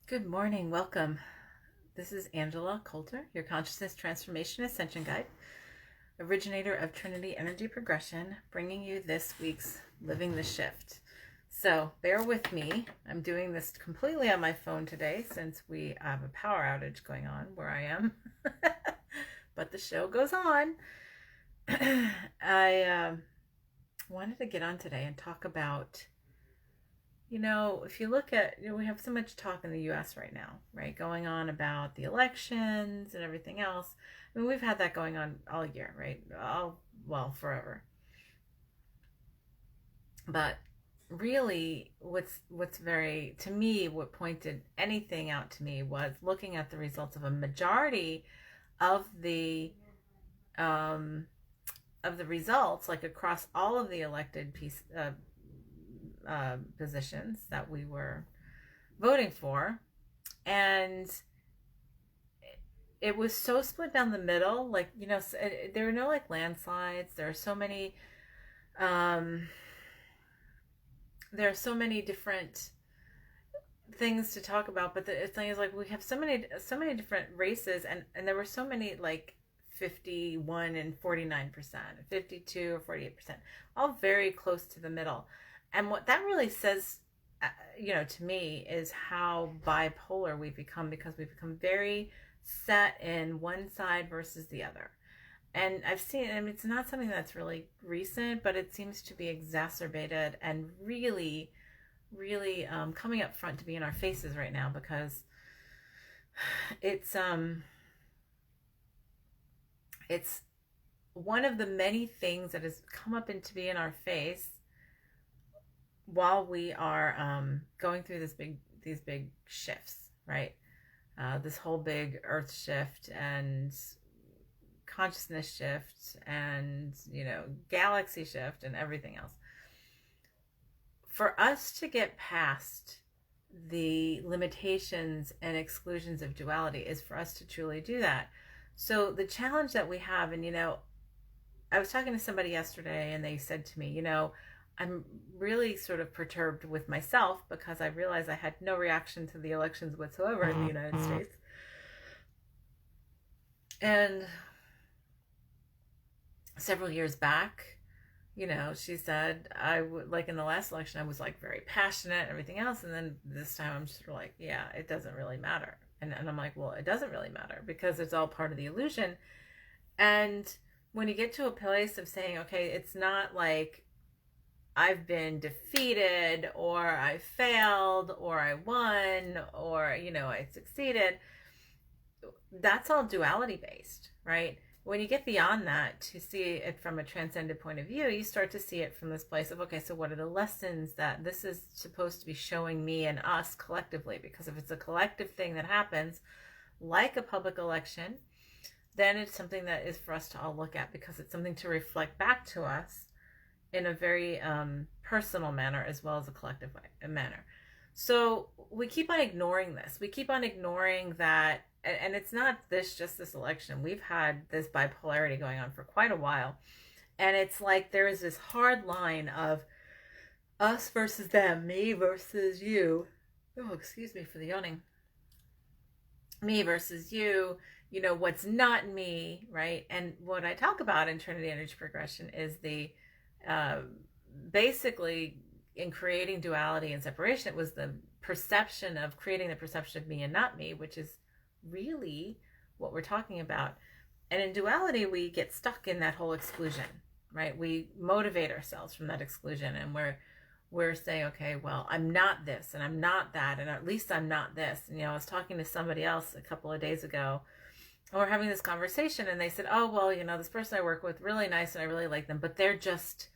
Good morning. Welcome. This is Angela Coulter, your Consciousness Transformation Ascension Guide, originator of Trinity Energy Progression, bringing you this week's Living the Shift. So bear with me. I'm doing this completely on my phone today since we have a power outage going on where I am. But the show goes on. I wanted to get on today and talk about, if you look at, we have so much talk in the US right now, right? Going on about the elections and everything else. I mean, we've had that going on all year, right? Forever. But really, what's very, to me, what pointed anything out to me was looking at the results of a majority of the results, like across all of the elected positions that we were voting for, and it was so split down the middle. Like, there are no like landslides. There are so many different things to talk about, but the thing is, like, we have so many different races, and there were so many, like 51 and 49%, 52 or 48%, all very close to the middle. And what that really says, to me, is how bipolar we've become, because we've become very set in one side versus the other. And I've seen, I mean, it's not something that's really recent, but it seems to be exacerbated and really, really coming up front to be in our faces right now, because it's one of the many things that has come up into be in our face while we are going through these big shifts, right? This whole big earth shift and consciousness shift and, galaxy shift and everything else. For us to get past the limitations and exclusions of duality is for us to truly do that. So the challenge that we have, and, I was talking to somebody yesterday and they said to me, I'm really sort of perturbed with myself because I realized I had no reaction to the elections whatsoever in the United States. And several years back, she said, like in the last election, I was like very passionate and everything else. And then this time I'm just like, yeah, it doesn't really matter. And I'm like, well, it doesn't really matter because it's all part of the illusion. And when you get to a place of saying, okay, it's not like I've been defeated or I failed or I won or, I succeeded. That's all duality based, right? When you get beyond that to see it from a transcended point of view, you start to see it from this place of, okay, so what are the lessons that this is supposed to be showing me and us collectively? Because if it's a collective thing that happens, like a public election, then it's something that is for us to all look at, because it's something to reflect back to us in a very personal manner as well as a collective manner. So we keep on ignoring this. We keep on ignoring that. And it's not just this election. We've had this bipolarity going on for quite a while. And it's like there is this hard line of us versus them, me versus you. Oh, excuse me for the yawning. Me versus you, what's not me, right? And what I talk about in Trinity Energy Progression is the basically in creating duality and separation, it was the perception of creating the perception of me and not me, which is really what we're talking about. And in duality, we get stuck in that whole exclusion, right? We motivate ourselves from that exclusion, and we're saying, okay, well, I'm not this and I'm not that, and at least I'm not this. And, I was talking to somebody else a couple of days ago, and we're having this conversation, and they said, oh, well, this person I work with, really nice, and I really like them, but they're just,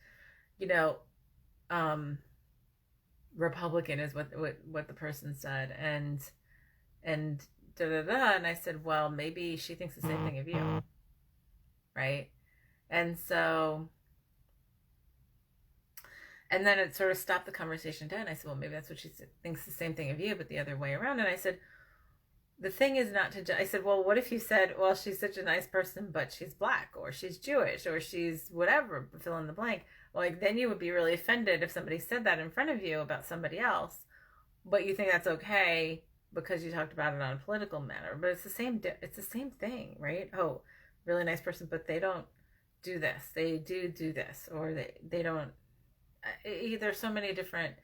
Republican is what the person said, and da da da. And I said, well, maybe she thinks the same thing of you, right? And so, and then it sort of stopped the conversation dead. I said, well, maybe that's what she thinks the same thing of you, but the other way around. And I said, the thing is not to, I said, well, what if you said, well, she's such a nice person, but she's black, or she's Jewish, or she's whatever, fill in the blank. Like, then you would be really offended if somebody said that in front of you about somebody else, but you think that's okay because you talked about it on a political matter, but it's the same thing, right? Oh, really nice person, but they don't do this. They do this, or they don't. There's so many different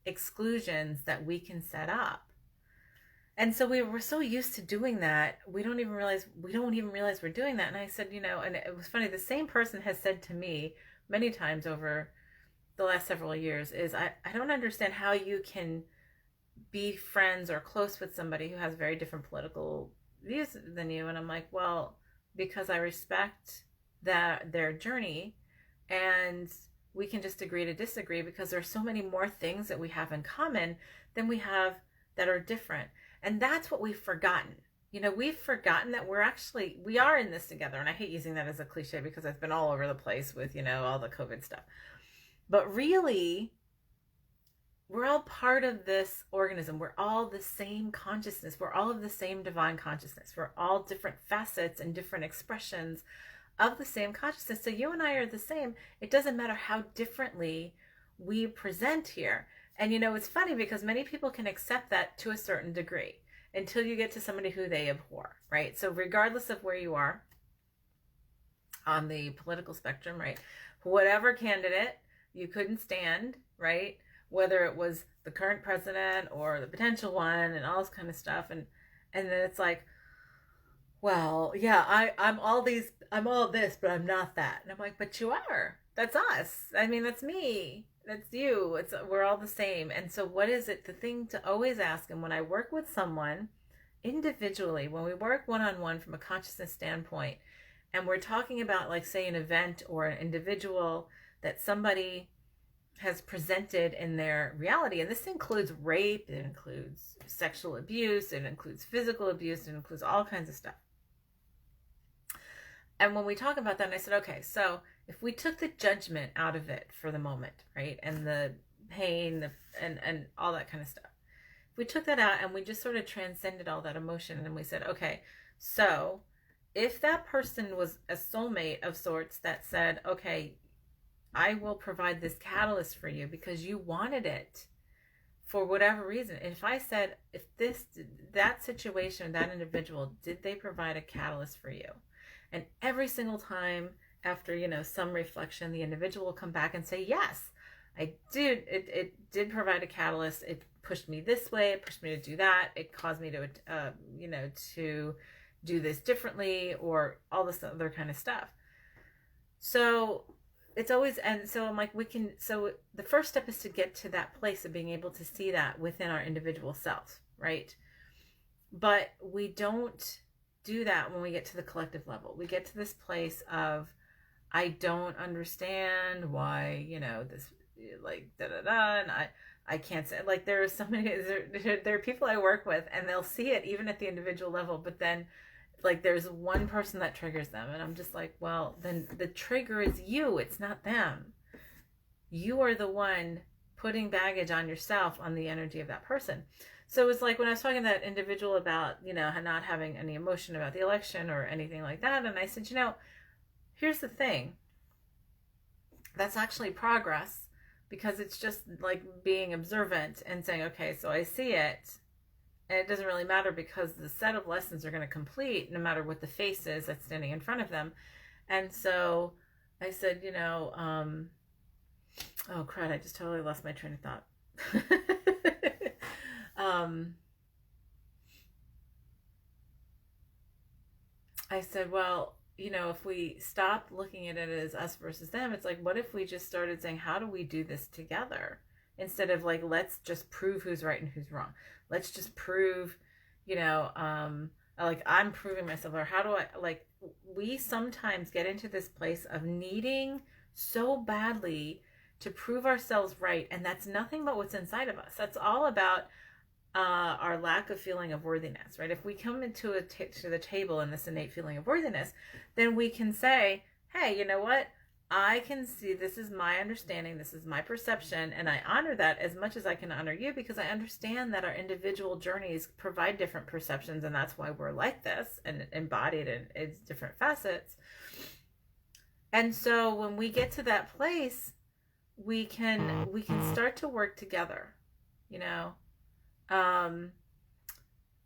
exclusions that we can set up. And so we're so used to doing that, we don't even realize we're doing that. And I said, and it was funny, the same person has said to me many times over the last several years is I don't understand how you can be friends or close with somebody who has very different political views than you. And I'm like, well, because I respect their journey, and we can just agree to disagree, because there's so many more things that we have in common than we have that are different. And that's what we've forgotten. We've forgotten that we are in this together. And I hate using that as a cliche because it's been all over the place with, all the COVID stuff. But really, we're all part of this organism. We're all the same consciousness. We're all of the same divine consciousness. We're all different facets and different expressions of the same consciousness. So you and I are the same. It doesn't matter how differently we present here. And it's funny because many people can accept that to a certain degree until you get to somebody who they abhor, right? So regardless of where you are on the political spectrum, right? Whatever candidate you couldn't stand, right? Whether it was the current president or the potential one and all this kind of stuff. And then it's like, well, yeah, I'm all this, but I'm not that. And I'm like, but you are. That's us. I mean, that's me. That's you. We're all the same. And so what is it? The thing to always ask, and when I work with someone individually, when we work one-on-one from a consciousness standpoint, and we're talking about, like, say, an event or an individual that somebody has presented in their reality, and this includes rape, it includes sexual abuse, it includes physical abuse, it includes all kinds of stuff. And when we talk about that, and I said, okay, so if we took the judgment out of it for the moment, right, and the pain, and all that kind of stuff, if we took that out and we just sort of transcended all that emotion, and we said, okay, so if that person was a soulmate of sorts that said, okay, I will provide this catalyst for you because you wanted it for whatever reason. And if I said, that situation, that individual, did they provide a catalyst for you? And every single time after, some reflection, the individual will come back and say, yes, I did. It did provide a catalyst. It pushed me this way. It pushed me to do that. It caused me to, to do this differently, or all this other kind of stuff. So it's always, and so I'm like, so the first step is to get to that place of being able to see that within our individual self, right? But we don't do that when we get to the collective level. We get to this place of, I don't understand why, this, like, and I can't say, like, there are so many, there are people I work with, and they'll see it even at the individual level, but then, like, there's one person that triggers them, and I'm just like, well, then the trigger is you, it's not them. You are the one putting baggage on yourself, on the energy of that person. So it was like when I was talking to that individual about, not having any emotion about the election or anything like that, and I said, here's the thing. That's actually progress, because it's just like being observant and saying, okay, so I see it, and it doesn't really matter because the set of lessons are going to complete no matter what the face is that's standing in front of them. And so I said, oh crud, I just totally lost my train of thought. I said, well, if we stop looking at it as us versus them, it's like, what if we just started saying, how do we do this together? Instead of like, let's just prove who's right and who's wrong. Let's just prove, like I'm proving myself, or how do I, like, we sometimes get into this place of needing so badly to prove ourselves right. And that's nothing but what's inside of us. That's all about our lack of feeling of worthiness, right? If we come into to the table in this innate feeling of worthiness, then we can say, hey, you know what? I can see, this is my understanding, this is my perception, and I honor that as much as I can honor you, because I understand that our individual journeys provide different perceptions, and that's why we're like this and embodied in its different facets. And so when we get to that place, we can start to work together,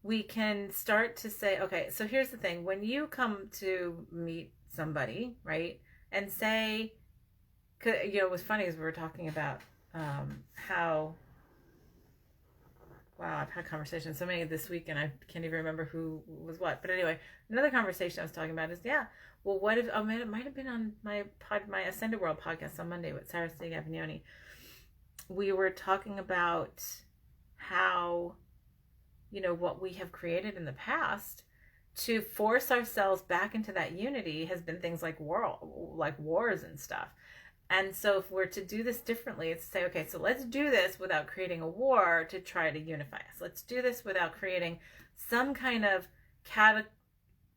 we can start to say, okay, so here's the thing. When you come to meet somebody, right, and say, you know, what's funny is we were talking about how, wow, I've had conversations so many this week and I can't even remember who was what. But anyway, another conversation I was talking about is, yeah, well, what if, oh man, it might have been on my Ascended World podcast on Monday with Sarah Stig-Avignoni. We were talking about how, you know, what we have created in the past to force ourselves back into that unity has been things like wars and stuff. And so if we're to do this differently, it's to say, okay, so let's do this without creating a war to try to unify us. Let's do this without creating some kind of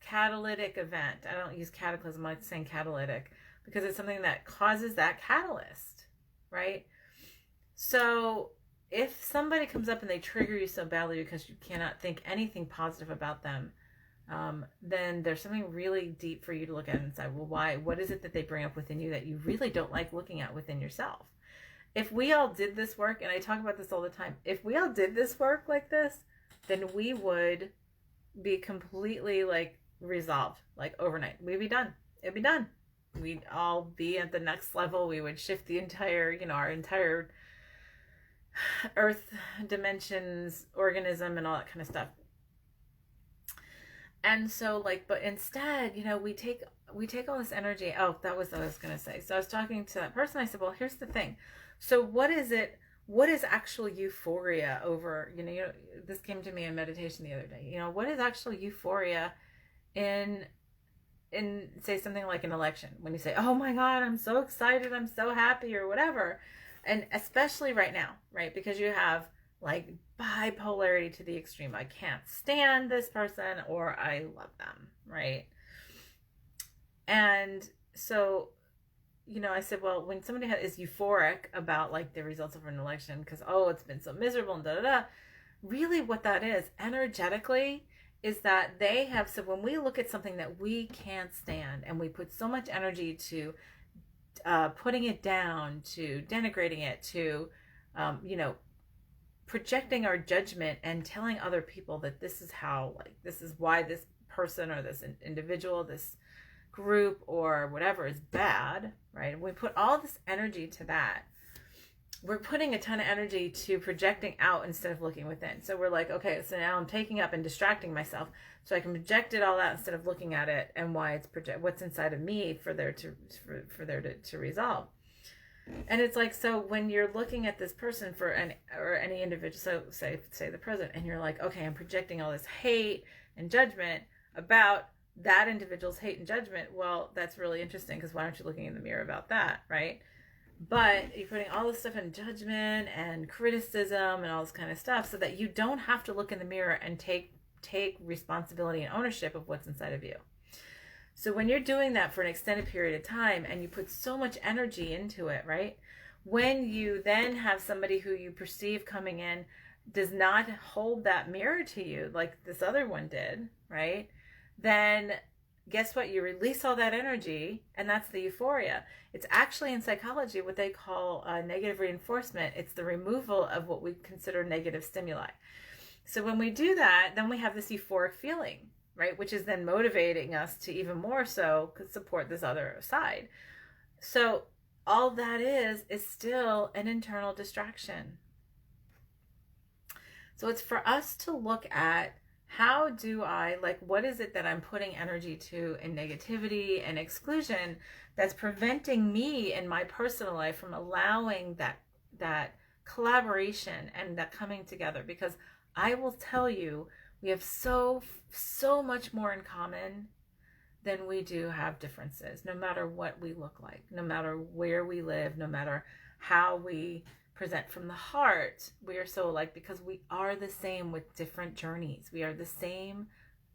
catalytic event. I don't use cataclysm, I like saying catalytic, because it's something that causes that catalyst, right? So if somebody comes up and they trigger you so badly because you cannot think anything positive about them, then there's something really deep for you to look at and say, well, why? What is it that they bring up within you that you really don't like looking at within yourself? If we all did this work, and I talk about this all the time, if we all did this work like this, then we would be completely like resolved, like overnight. We'd be done. It'd be done. We'd all be at the next level. We would shift the entire, you know, our entire earth dimensions, organism, and all that kind of stuff. And so, like, but instead, you know, we take all this energy. Oh, that was what I was going to say. So I was talking to that person. I said, well, here's the thing. So what is actual euphoria over, you know, this came to me in meditation the other day. You know, what is actual euphoria in say something like an election, when you say, oh my God, I'm so excited, I'm so happy, or whatever. And especially right now, right? Because you have like bipolarity to the extreme. I can't stand this person, or I love them, right? And so, you know, I said, well, when somebody is euphoric about like the results of an election because, oh, it's been so miserable and da-da-da, really what that is energetically is that they have, so when we look at something that we can't stand and we put so much energy to putting it down, to denigrating it, to, you know, projecting our judgment and telling other people that this is how, like, this is why this person or this individual, this group or whatever is bad, right? And we put all this energy to that. We're putting a ton of energy to projecting out instead of looking within. So we're like, okay, so now I'm taking up and distracting myself so I can project it all out instead of looking at it and why it's what's inside of me for there to resolve. And it's like, so when you're looking at this person for any individual, so say the president, and you're like, okay, I'm projecting all this hate and judgment about that individual's hate and judgment. Well, that's really interesting, because why aren't you looking in the mirror about that, right? But you're putting all this stuff in judgment and criticism and all this kind of stuff so that you don't have to look in the mirror and take responsibility and ownership of what's inside of you. So when you're doing that for an extended period of time and you put so much energy into it, right? When you then have somebody who you perceive coming in does not hold that mirror to you like this other one did, right? Then guess what? You release all that energy, and that's the euphoria. It's actually in psychology what they call negative reinforcement. It's the removal of what we consider negative stimuli. So when we do that, then we have this euphoric feeling, right? Which is then motivating us to even more so support this other side. So all that is still an internal distraction. So it's for us to look at, how do I, like, what is it that I'm putting energy to in negativity and exclusion that's preventing me in my personal life from allowing that collaboration and that coming together? Because I will tell you, we have so much more in common than we do have differences, no matter what we look like, no matter where we live, no matter how we present from the heart. We are so alike because we are the same with different journeys. We are the same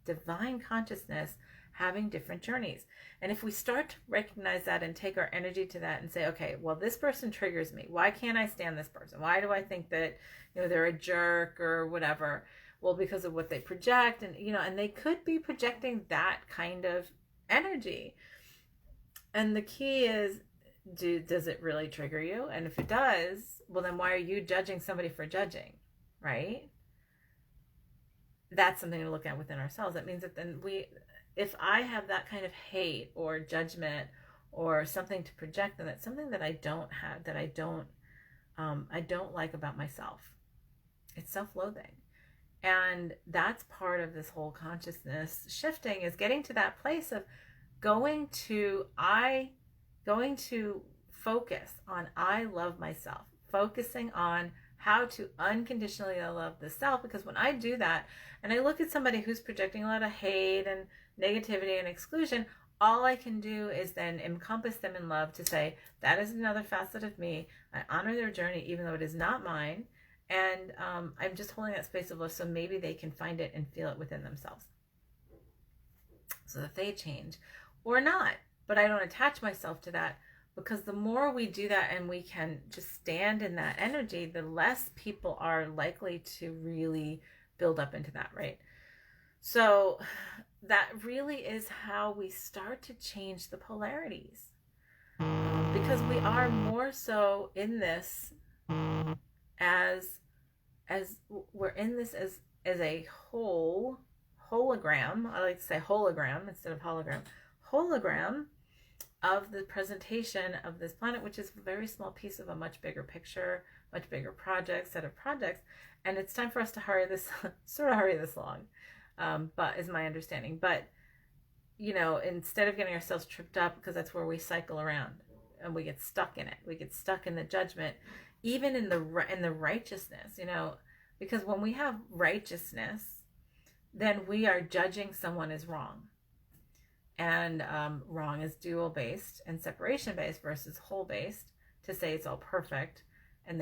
divine consciousness having different journeys. And if we start to recognize that and take our energy to that and say, okay, well, this person triggers me. Why can't I stand this person? Why do I think that, you know, they're a jerk or whatever? Well, because of what they project, and, you know, and they could be projecting that kind of energy. And the key is, does it really trigger you? And if it does, well, then why are you judging somebody for judging, right? that's something to look at within ourselves. That means that then if I have that kind of hate or judgment or something to project, then that's something that I don't have, that I don't like about myself. It's self-loathing. And that's part of this whole consciousness shifting, is getting to that place of going to focus on I love myself, focusing on how to unconditionally love the self. Because when I do that and I look at somebody who's projecting a lot of hate and negativity and exclusion, all I can do is then encompass them in love, to say that is another facet of me. I honor their journey even though it is not mine. And I'm just holding that space of love, so maybe they can find it and feel it within themselves, so that they change or not. But I don't attach myself to that, because the more we do that and we can just stand in that energy, the less people are likely to really build up into that, right? So that really is how we start to change the polarities, because we are more so in this as we're in this as a whole hologram. I like to say hologram instead of hologram. Hologram of the presentation of this planet, which is a very small piece of a much bigger picture, much bigger set of projects. And it's time for us to hurry this along, but is my understanding. But, instead of getting ourselves tripped up, because that's where we cycle around and we get stuck in it. We get stuck in the judgment, even in the righteousness, because when we have righteousness, then we are judging someone as wrong. And wrong is dual based and separation based versus whole based, to say it's all perfect and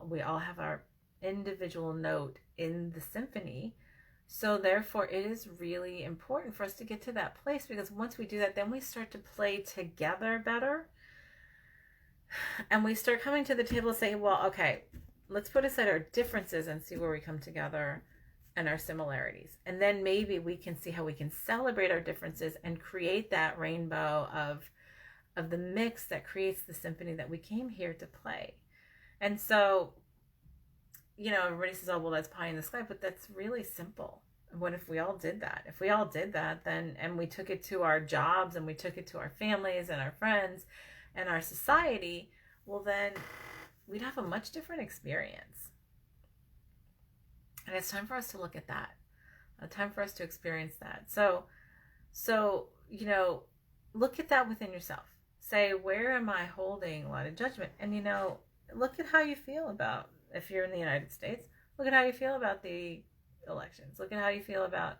we all have our individual note in the symphony. So therefore it is really important for us to get to that place, because once we do that, then we start to play together better, and we start coming to the table and say, well, okay, let's put aside our differences and see where we come together and our similarities. And then maybe we can see how we can celebrate our differences and create that rainbow of the mix that creates the symphony that we came here to play. And so, everybody says, oh, well, that's pie in the sky, but that's really simple. What if we all did that? If we all did that, then, and we took it to our jobs and we took it to our families and our friends and our society, well, then we'd have a much different experience. And it's time for us to look at that. Time for us to experience that. So, look at that within yourself. Say, where am I holding a lot of judgment? And, look at how you feel about, if you're in the United States, look at how you feel about the elections. Look at how you feel about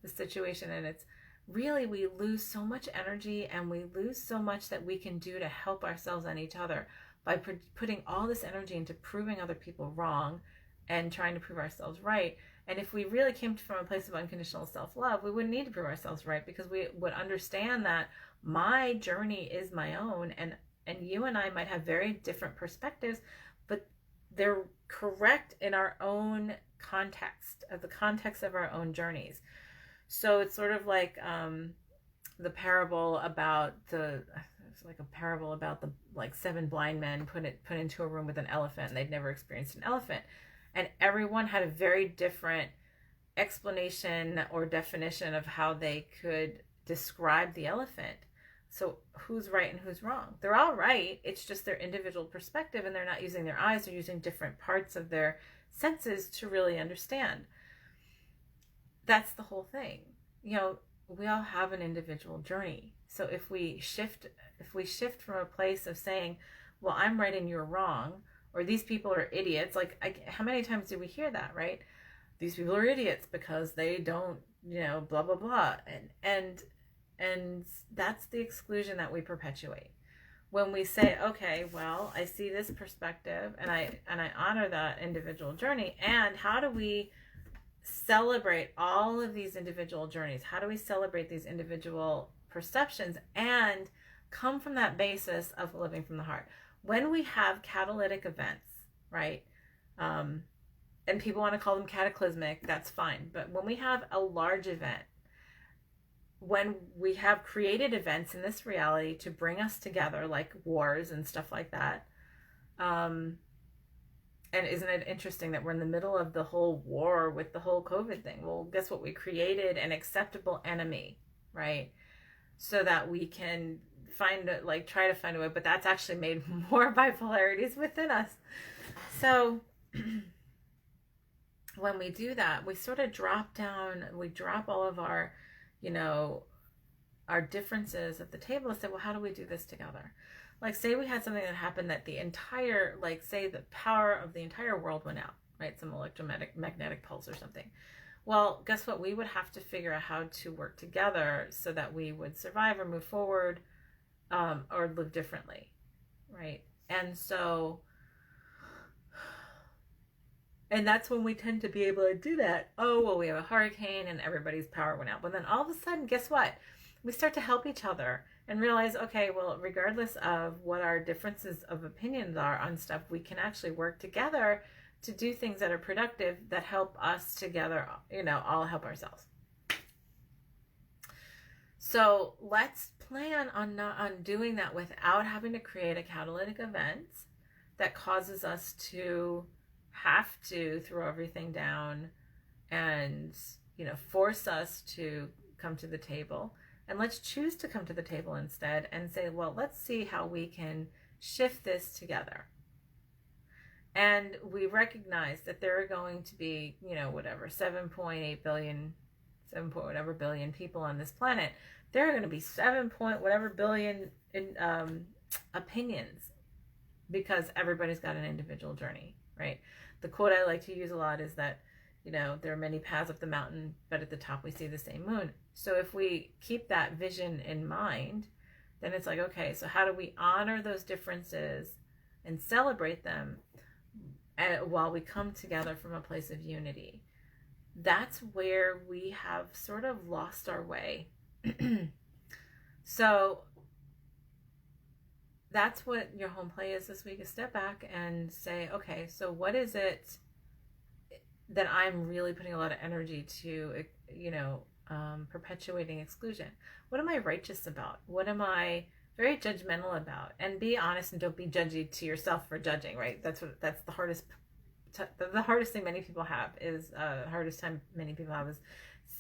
the situation. And it's really, we lose so much energy, and we lose so much that we can do to help ourselves and each other by putting all this energy into proving other people wrong and trying to prove ourselves right. And if we really came from a place of unconditional self-love, we wouldn't need to prove ourselves right, because we would understand that my journey is my own, and you and I might have very different perspectives, but they're correct in our own context, of the context of our own journeys. So it's sort of like the parable about the 7 blind men put into a room with an elephant, and they'd never experienced an elephant. And everyone had a very different explanation or definition of how they could describe the elephant. So who's right and who's wrong? They're all right. It's just their individual perspective, and they're not using their eyes. They're using different parts of their senses to really understand. That's the whole thing. We all have an individual journey. So if we shift from a place of saying, well, I'm right and you're wrong, or these people are idiots. How many times do we hear that, right? These people are idiots because they don't, blah, blah, blah. And that's the exclusion that we perpetuate. When we say, okay, well, I see this perspective, and I honor that individual journey. And how do we celebrate all of these individual journeys? How do we celebrate these individual perceptions and come from that basis of living from the heart? When we have catalytic events, right? And people want to call them cataclysmic, that's fine. But when we have a large event, when we have created events in this reality to bring us together, like wars and stuff like that, And isn't it interesting that we're in the middle of the whole war with the whole COVID thing? Well, guess what? We created an acceptable enemy, right? So that we can try to find a way, but that's actually made more by polarities within us. So when we do that, we sort of we drop all of our, you know, our differences at the table and say, well, how do we do this together? Like, say we had something that happened that the entire, like, say the power of the entire world went out, right? Some electromagnetic pulse or something. Well, guess what? We would have to figure out how to work together so that we would survive or move forward, or live differently, right? And so, and that's when we tend to be able to do that. Oh, well, we have a hurricane and everybody's power went out. But then all of a sudden, guess what? We start to help each other and realize, okay, well, regardless of what our differences of opinions are on stuff, we can actually work together to do things that are productive, that help us together, you know, all help ourselves. So let's plan on doing that without having to create a catalytic event that causes us to have to throw everything down and, you know, force us to come to the table. And let's choose to come to the table instead and say, well, let's see how we can shift this together. And we recognize that there are going to be, you know, whatever, 7.8 billion, 7 point whatever billion people on this planet. There are going to be 7 point whatever billion opinions, because everybody's got an individual journey, right? The quote I like to use a lot is that, you know, there are many paths up the mountain, but at the top we see the same moon. So if we keep that vision in mind, then it's like, okay, so how do we honor those differences and celebrate them while we come together from a place of unity? That's where we have sort of lost our way. So that's what your home play is this week, is step back and say, okay, so what is it that I'm really putting a lot of energy to, you know, perpetuating exclusion? What am I righteous about? What am I very judgmental about? And be honest and don't be judgy to yourself for judging, right? That's the hardest thing many people have is hardest time many people have is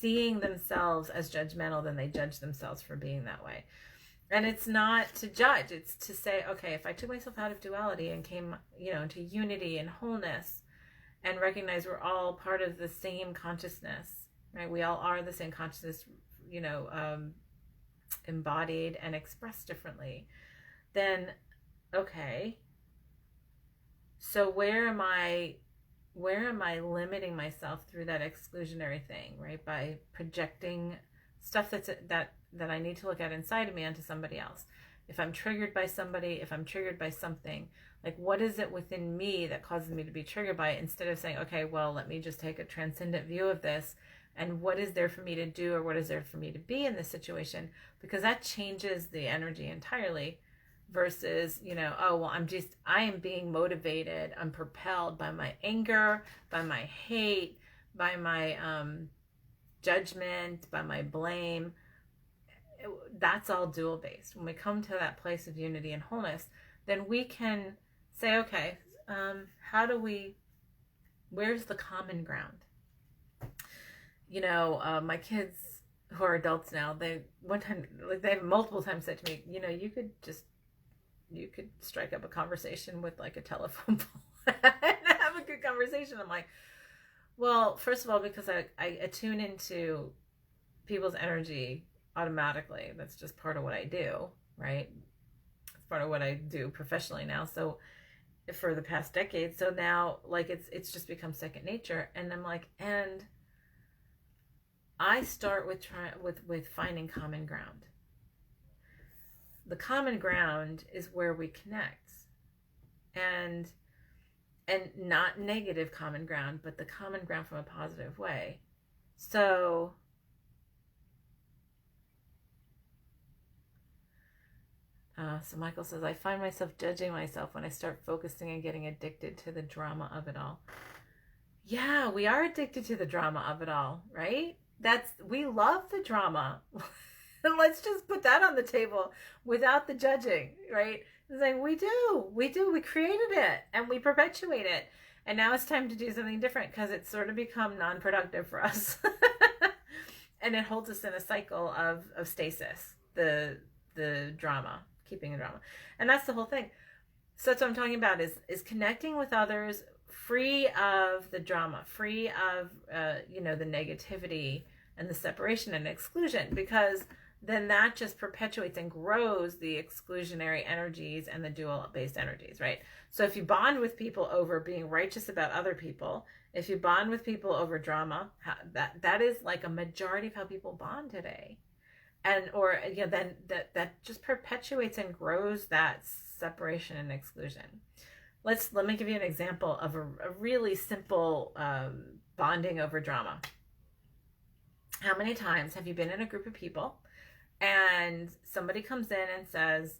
seeing themselves as judgmental. Then they judge themselves for being that way. And it's not to judge, it's to say, okay, if I took myself out of duality and came, you know, into unity and wholeness, and recognize we're all part of the same consciousness, right? We all are the same consciousness, you know, embodied and expressed differently. Then, okay, so where am I limiting myself through that exclusionary thing, right? By projecting stuff that I need to look at inside of me onto somebody else. If I'm triggered by somebody, if I'm triggered by something, like, what is it within me that causes me to be triggered by it, instead of saying, okay, well, let me just take a transcendent view of this, and what is there for me to do, or what is there for me to be in this situation? Because that changes the energy entirely, versus, you know, oh, well, I am being motivated, I'm propelled by my anger, by my hate, by my judgment, by my blame. That's all dual based. When we come to that place of unity and wholeness, then we can say, okay, where's the common ground? You know, my kids who are adults now, they have multiple times said to me, you know, you could strike up a conversation with like a telephone pole and have a good conversation. I'm like, well, first of all, because I attune into people's energy automatically. That's just part of what I do, right? It's part of what I do professionally now. So for the past decade, so now like it's just become second nature. And I'm like, and I start with finding common ground. The common ground is where we connect, and not negative common ground, but the common ground from a positive way. So Michael says, I find myself judging myself when I start focusing and getting addicted to the drama of it all. Yeah, we are addicted to the drama of it all, right? We love the drama. And let's just put that on the table without the judging, right? It's like we created it and we perpetuate it. And now it's time to do something different because it's sort of become non-productive for us. And it holds us in a cycle of stasis, the drama, keeping the drama. And that's the whole thing. So that's what I'm talking about is connecting with others free of the drama, free of the negativity and the separation and exclusion, because then that just perpetuates and grows the exclusionary energies and the dual based energies, right? So if you bond with people over being righteous about other people, if you bond with people over drama, that is like a majority of how people bond today. And then that just perpetuates and grows that separation and exclusion. Let me give you an example of a really simple bonding over drama. How many times have you been in a group of people and somebody comes in and says,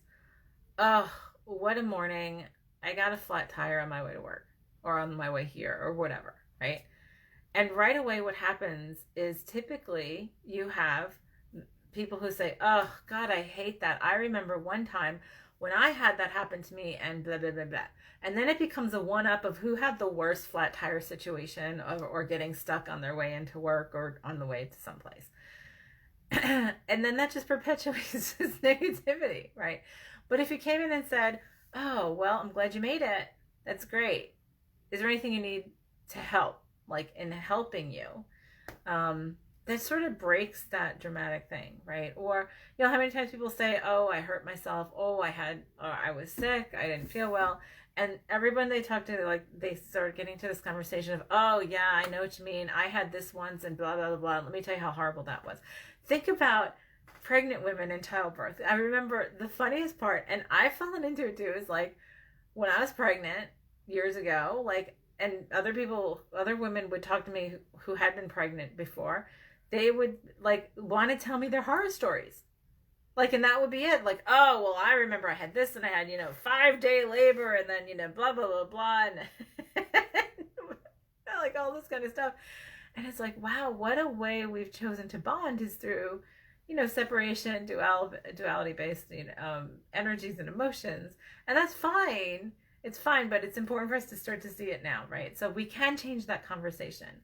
oh, what a morning, I got a flat tire on my way to work or on my way here or whatever, right? And right away what happens is typically you have people who say, oh God, I hate that. I remember one time when I had that happen to me and blah, blah, blah, blah. And then it becomes a one-up of who had the worst flat tire situation or getting stuck on their way into work or on the way to someplace. And then that just perpetuates this negativity, right? But if you came in and said, oh, well, I'm glad you made it. That's great. Is there anything you need to help, like in helping you? That sort of breaks that dramatic thing, right? Or, how many times people say, oh, I hurt myself. Oh, I was sick. I didn't feel well. And everyone they talk to, like, they start getting to this conversation of, oh, yeah, I know what you mean. I had this once and blah, blah, blah, blah. Let me tell you how horrible that was. Think about pregnant women in childbirth. I remember the funniest part, and I've fallen into it too, is like when I was pregnant years ago, like, and other women would talk to me who had been pregnant before. They would like want to tell me their horror stories. Like, and that would be it. Like, oh, well, I remember I had this and I had, 5-day labor and then, blah, blah, blah, blah. And like all this kind of stuff. And it's like, wow, what a way we've chosen to bond is through, separation, duality-based, energies and emotions. And that's fine. It's fine, but it's important for us to start to see it now, right? So we can change that conversation.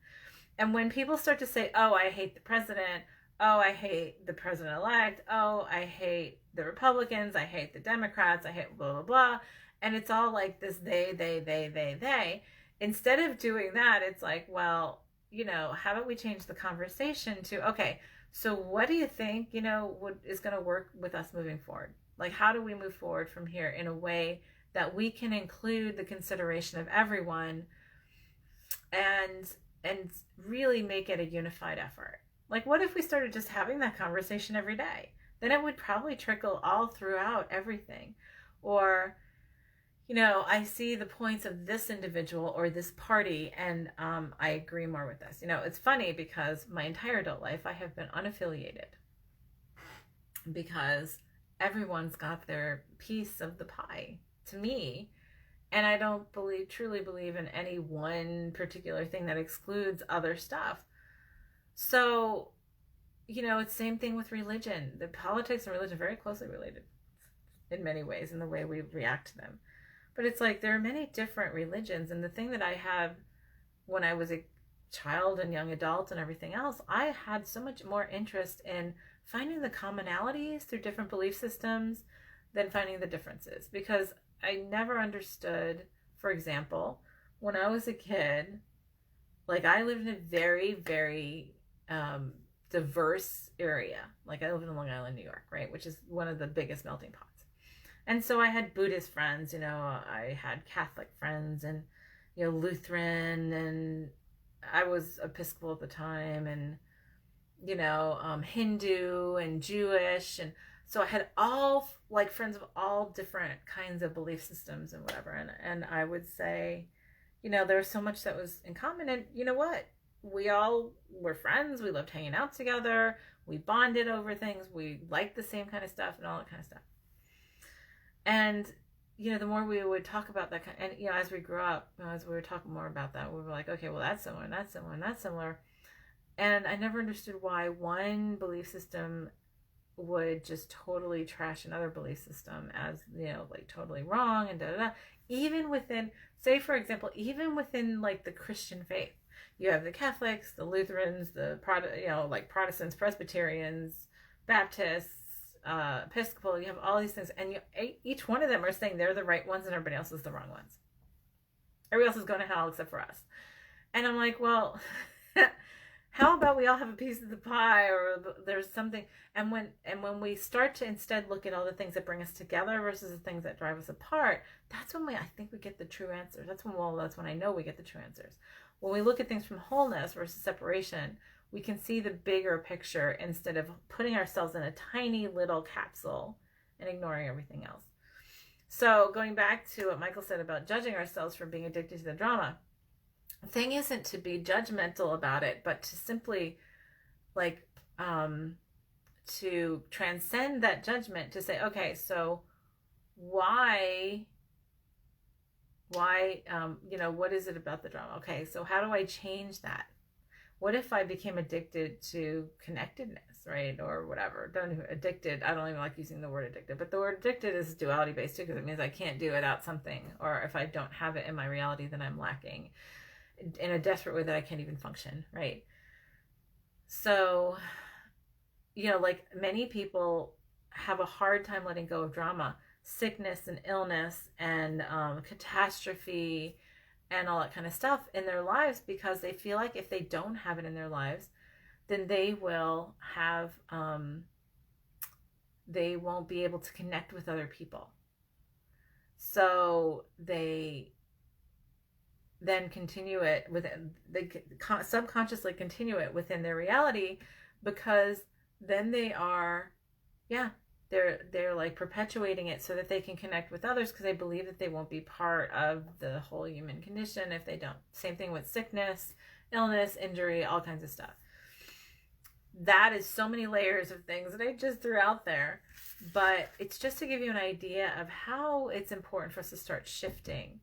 And when people start to say, oh, I hate the president, oh, I hate the president-elect, oh, I hate the Republicans, I hate the Democrats, I hate blah, blah, blah, and it's all like this they, instead of doing that, it's like, well, how about we change the conversation to, okay, so what do you think, is going to work with us moving forward? Like, how do we move forward from here in a way that we can include the consideration of everyone and really make it a unified effort? Like, what if we started just having that conversation every day? Then it would probably trickle all throughout everything. Or, I see the points of this individual or this party, and I agree more with this. It's funny because my entire adult life I have been unaffiliated because everyone's got their piece of the pie to me. And I don't truly believe in any one particular thing that excludes other stuff. So, it's the same thing with religion. The politics and religion are very closely related in many ways in the way we react to them. But it's like there are many different religions. And the thing that I had when I was a child and young adult and everything else, I had so much more interest in finding the commonalities through different belief systems than finding the differences. Because I never understood, for example, when I was a kid, like I lived in a very, very diverse area. Like I lived in Long Island, New York, right? Which is one of the biggest melting pots. And so I had Buddhist friends, I had Catholic friends and, Lutheran, and I was Episcopal at the time, and, Hindu and Jewish. And so I had all like friends of all different kinds of belief systems and whatever. And I would say, there was so much that was in common. And you know what? We all were friends. We loved hanging out together. We bonded over things. We liked the same kind of stuff and all that kind of stuff. And, the more we would talk about that, and, as we grew up, as we were talking more about that, we were like, okay, well, that's similar, and that's similar, and that's similar. And I never understood why one belief system would just totally trash another belief system as, like totally wrong and da da da. Even within, say for example, even within like the Christian faith, you have the Catholics, the Lutherans, the like Protestants, Presbyterians, Baptists, Episcopal. You have all these things, and each one of them are saying they're the right ones and everybody else is the wrong ones. Everybody else is going to hell except for us. And I'm like, well, how about we all have a piece of the pie, or there's something. And when we start to instead look at all the things that bring us together versus the things that drive us apart, that's when I think we get the true answers. That's when I know we get the true answers. When we look at things from wholeness versus separation, we can see the bigger picture instead of putting ourselves in a tiny little capsule and ignoring everything else. So going back to what Michael said about judging ourselves for being addicted to the drama, the thing isn't to be judgmental about it, but to simply to transcend that judgment, to say, okay, so why what is it about the drama? Okay, so how do I change that? What if I became addicted to connectedness, right? Or whatever. Addicted, I don't even like using the word addicted, but the word addicted is duality based too, because it means I can't do without something, or if I don't have it in my reality, then I'm lacking in a desperate way that I can't even function, right? So, like many people have a hard time letting go of drama, sickness and illness and catastrophe and all that kind of stuff in their lives, because they feel like if they don't have it in their lives, then they will have, they won't be able to connect with other people. So they then continue it they subconsciously continue it within their reality, because then they are, they're like perpetuating it so that they can connect with others, because they believe that they won't be part of the whole human condition if they don't. Same thing with sickness, illness, injury, all kinds of stuff. That is so many layers of things that I just threw out there, but it's just to give you an idea of how it's important for us to start shifting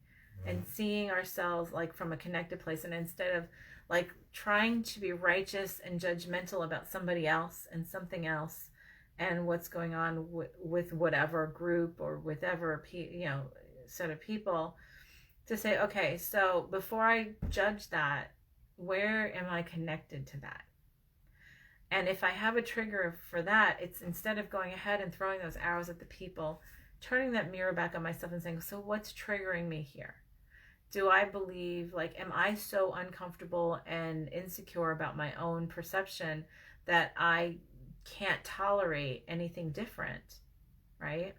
and seeing ourselves like from a connected place, and instead of like trying to be righteous and judgmental about somebody else and something else and what's going on with whatever group or whatever set of people, to say, okay, so before I judge that, where am I connected to that? And if I have a trigger for that, it's instead of going ahead and throwing those arrows at the people, turning that mirror back on myself and saying, so what's triggering me here? Do I believe, am I so uncomfortable and insecure about my own perception that I can't tolerate anything different, right?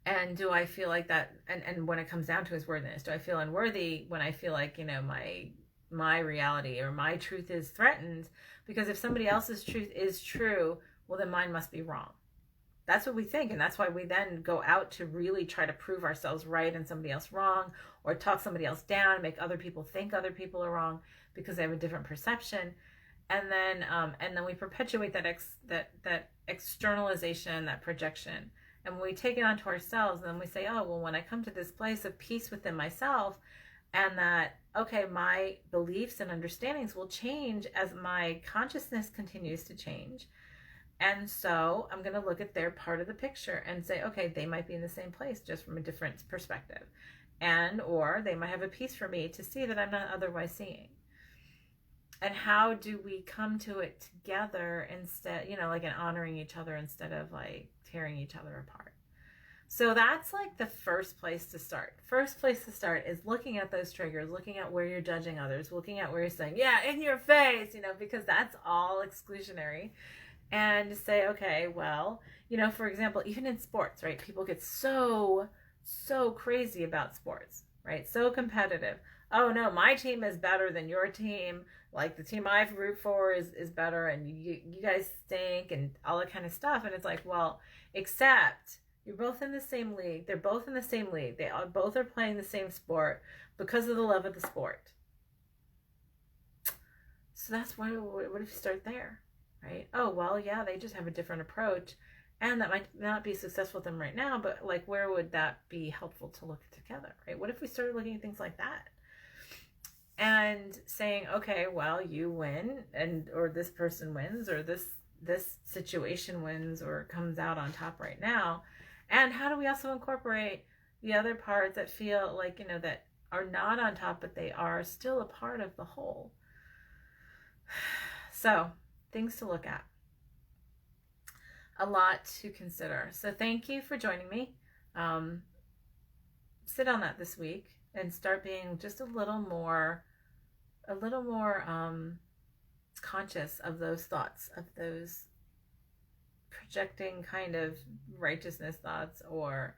And do I feel like that, and when it comes down to his worthiness, do I feel unworthy when I feel like, my reality or my truth is threatened? Because if somebody else's truth is true, well, then mine must be wrong. That's what we think, and that's why we then go out to really try to prove ourselves right and somebody else wrong, or talk somebody else down and make other people think other people are wrong because they have a different perception. And then we perpetuate that externalization, that projection. And when we take it onto ourselves, then we say, oh, well, when I come to this place of peace within myself, and that, okay, my beliefs and understandings will change as my consciousness continues to change. And so I'm going to look at their part of the picture and say, okay, they might be in the same place just from a different perspective. Or they might have a piece for me to see that I'm not otherwise seeing. And how do we come to it together instead, and honoring each other instead of tearing each other apart? So that's the first place to start. First place to start is looking at those triggers, looking at where you're judging others, looking at where you're saying, yeah, in your face, because that's all exclusionary. And say, okay, well, for example, even in sports, right? People get so crazy about sports, right? So competitive. Oh no, my team is better than your team. The team I root for is better, and you guys stink, and all that kind of stuff. And it's well, except you're both in the same league. They're both in the same league. They both are playing the same sport because of the love of the sport. So that's what if you start there, right? Oh, well, yeah, they just have a different approach, and that might not be successful with them right now, but where would that be helpful to look together, right? What if we started looking at things like that? And saying, okay, well, you win, or this person wins, or this this situation wins or comes out on top right now? And how do we also incorporate the other parts that feel like, that are not on top, but they are still a part of the whole? So, things to look at. A lot to consider. So thank you for joining me. Sit on that this week and start being just a little more conscious of those thoughts, of those projecting kind of righteousness thoughts, or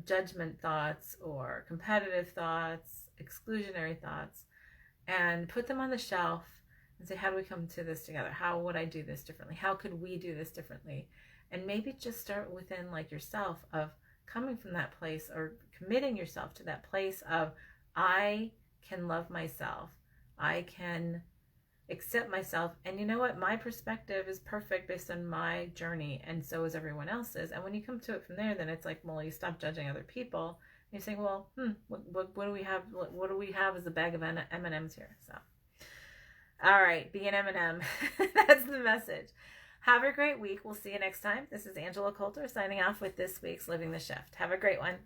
judgment thoughts, or competitive thoughts, exclusionary thoughts, and put them on the shelf and say, how do we come to this together? How would I do this differently? How could we do this differently? And maybe just start within like yourself of coming from that place, or committing yourself to that place of, I can love myself. I can accept myself. And you know what? My perspective is perfect based on my journey, and so is everyone else's. And when you come to it from there, then it's like, well, you stop judging other people. And you're saying, well, what do we have? What do we have as a bag of M&Ms here? So, all right, be an M&M. That's the message. Have a great week. We'll see you next time. This is Angela Coulter signing off with this week's Living the Shift. Have a great one.